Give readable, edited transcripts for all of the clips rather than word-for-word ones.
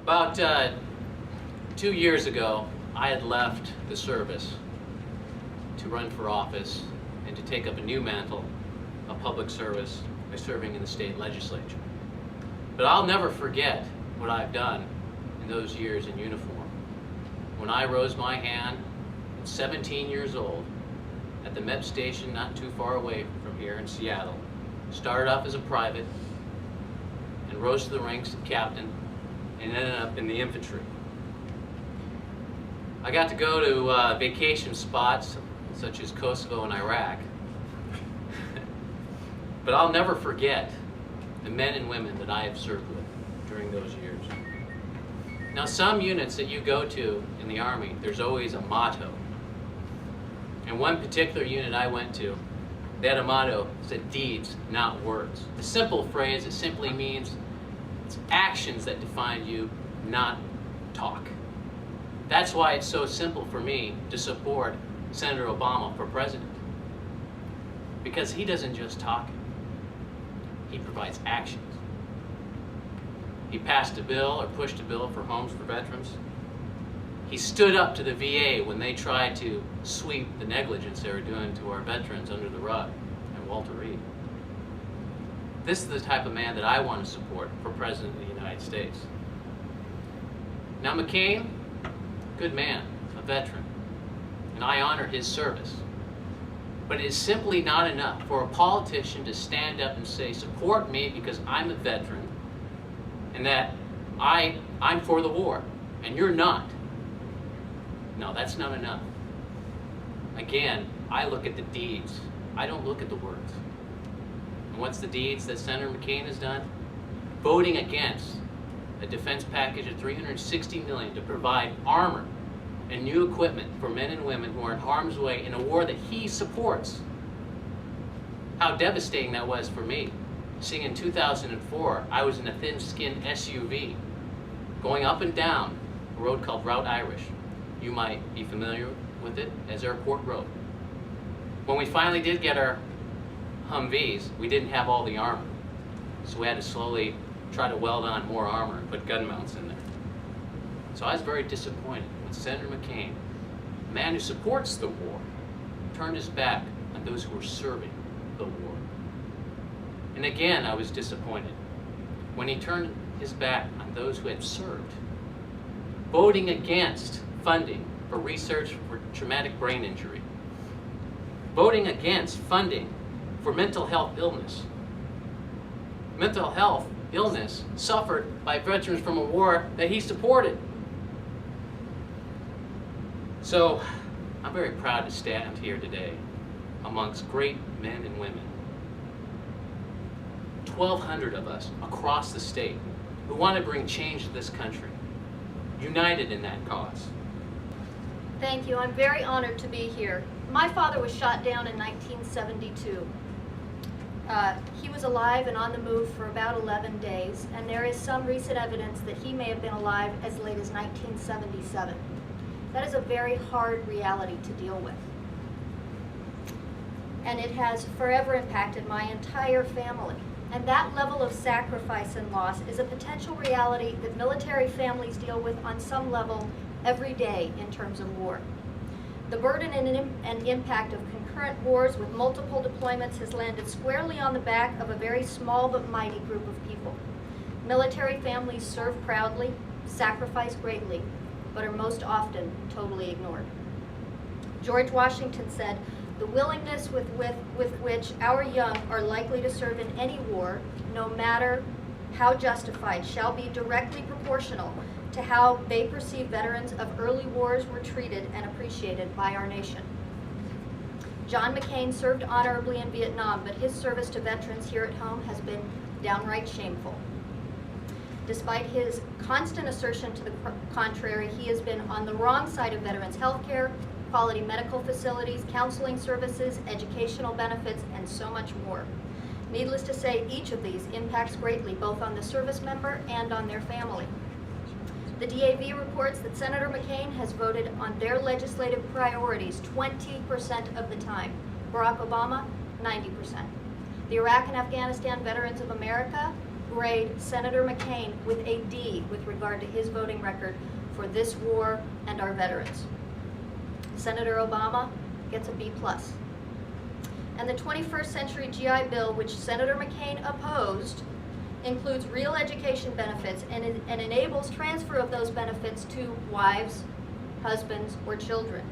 About 2 years ago, I had left the service to run for office and to take up a new mantle of public service by serving in the state legislature. But I'll never forget what I've done in those years in uniform. When I rose my hand at 17 years old at the MEP station not too far away from here in Seattle, started off as a private and rose to the ranks of captain and ended up in the infantry. I got to go to vacation spots such as Kosovo and Iraq. But I'll never forget the men and women that I have served with during those years. Now, some units that you go to in the Army, there's always a motto. And one particular unit I went to, they had a motto that said deeds, not words. A simple phrase that simply means it's actions that define you, not talk. That's why it's so simple for me to support Senator Obama for president. Because he doesn't just talk, he provides actions. He passed a bill or pushed a bill for homes for veterans. He stood up to the VA when they tried to sweep the negligence they were doing to our veterans under the rug and Walter Reed. This is the type of man that I want to support for President of the United States. Now, McCain, good man, a veteran, and I honor his service. But it is simply not enough for a politician to stand up and say, support me because I'm a veteran and that I'm for the war and you're not. No, that's not enough. Again, I look at the deeds. I don't look at the words. And what's the deeds that Senator McCain has done? Voting against a defense package of $360 million to provide armor and new equipment for men and women who are in harm's way in a war that he supports. How devastating that was for me. Seeing in 2004, I was in a thin-skinned SUV going up and down a road called Route Irish. You might be familiar with it as Airport Road. When we finally did get our Humvees, we didn't have all the armor. So we had to slowly try to weld on more armor and put gun mounts in there. So I was very disappointed when Senator McCain, a man who supports the war, turned his back on those who were serving the war. And again, I was disappointed when he turned his back on those who had served, voting against funding for research for traumatic brain injury, voting against funding for mental health illness. Mental health illness suffered by veterans from a war that he supported. So I'm very proud to stand here today amongst great men and women. 1,200 of us across the state who want to bring change to this country, united in that cause. Thank you. I'm very honored to be here. My father was shot down in 1972. He was alive and on the move for about 11 days, and there is some recent evidence that he may have been alive as late as 1977. That is a very hard reality to deal with. And it has forever impacted my entire family. And that level of sacrifice and loss is a potential reality that military families deal with on some level every day in terms of war. The burden and impact of concurrent wars with multiple deployments has landed squarely on the back of a very small but mighty group of people. Military families serve proudly, sacrifice greatly, but are most often totally ignored. George Washington said, "The willingness with which our young are likely to serve in any war, no matter how justified, shall be directly proportional to how they perceive veterans of early wars were treated and appreciated by our nation." John McCain served honorably in Vietnam, but his service to veterans here at home has been downright shameful. Despite his constant assertion to the contrary, he has been on the wrong side of veterans' health care, quality medical facilities, counseling services, educational benefits, and so much more. Needless to say, each of these impacts greatly both on the service member and on their family. The DAV reports that Senator McCain has voted on their legislative priorities 20% of the time. Barack Obama, 90%. The Iraq and Afghanistan Veterans of America, who grade Senator McCain with a D with regard to his voting record for this war and our veterans. Senator Obama gets a B+. And the 21st Century GI Bill, which Senator McCain opposed, includes real education benefits and enables transfer of those benefits to wives, husbands, or children.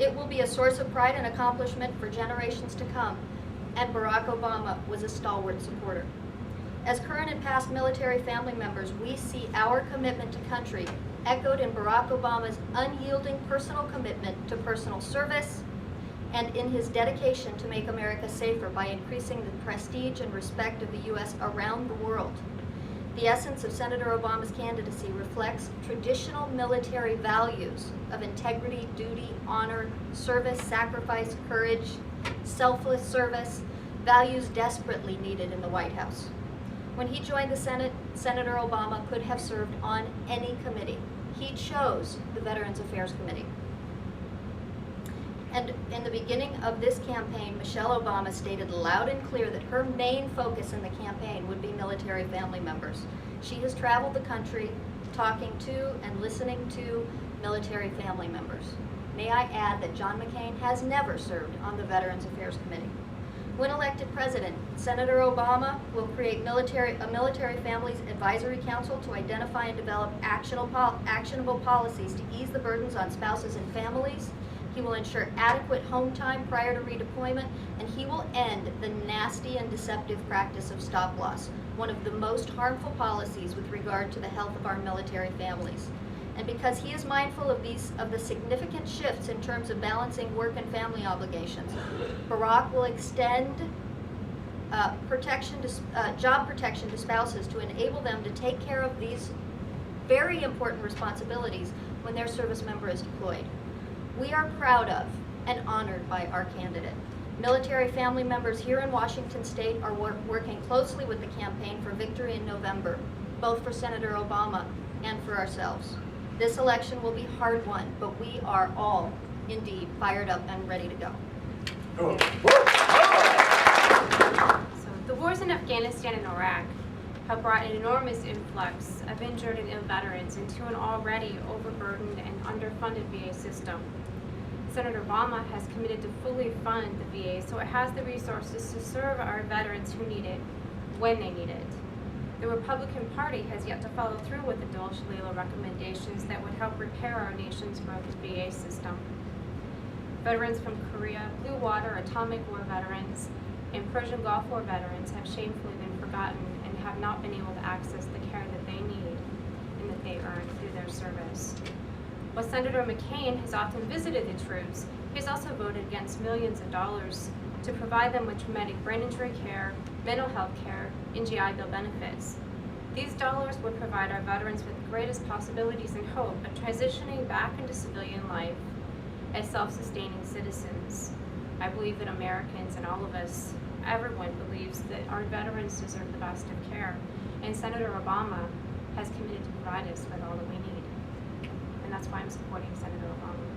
It will be a source of pride and accomplishment for generations to come, and Barack Obama was a stalwart supporter. As current and past military family members, we see our commitment to country echoed in Barack Obama's unyielding personal commitment to personal service and in his dedication to make America safer by increasing the prestige and respect of the U.S. around the world. The essence of Senator Obama's candidacy reflects traditional military values of integrity, duty, honor, service, sacrifice, courage, selfless service, values desperately needed in the White House. When he joined the Senate, Senator Obama could have served on any committee. He chose the Veterans Affairs Committee. And in the beginning of this campaign, Michelle Obama stated loud and clear that her main focus in the campaign would be military family members. She has traveled the country talking to and listening to military family members. May I add that John McCain has never served on the Veterans Affairs Committee. When elected president, Senator Obama will create a military families advisory council to identify and develop actionable policies to ease the burdens on spouses and families. He will ensure adequate home time prior to redeployment, and he will end the nasty and deceptive practice of stop loss, one of the most harmful policies with regard to the health of our military families. And because he is mindful of the significant shifts in terms of balancing work and family obligations, Barack will extend job protection to spouses to enable them to take care of these very important responsibilities when their service member is deployed. We are proud of and honored by our candidate. Military family members here in Washington State are working closely with the campaign for victory in November, both for Senator Obama and for ourselves. This election will be hard won, but we are all indeed fired up and ready to go. So the wars in Afghanistan and Iraq have brought an enormous influx of injured and ill veterans into an already overburdened and underfunded VA system. Senator Obama has committed to fully fund the VA so it has the resources to serve our veterans who need it when they need it. The Republican Party has yet to follow through with the Dole Shalala recommendations that would help repair our nation's broken VA system. Veterans from Korea, Blue Water, Atomic War veterans, and Persian Gulf War veterans have shamefully been forgotten and have not been able to access the care that they need and that they earned through their service. While Senator McCain has often visited the troops, he has also voted against millions of dollars to provide them with traumatic brain injury care, mental health care, and GI Bill benefits. These dollars would provide our veterans with the greatest possibilities and hope of transitioning back into civilian life as self-sustaining citizens. I believe that Americans and all of us, everyone believes that our veterans deserve the best of care, and Senator Obama has committed to provide us with all that we need. And that's why I'm supporting Senator Obama.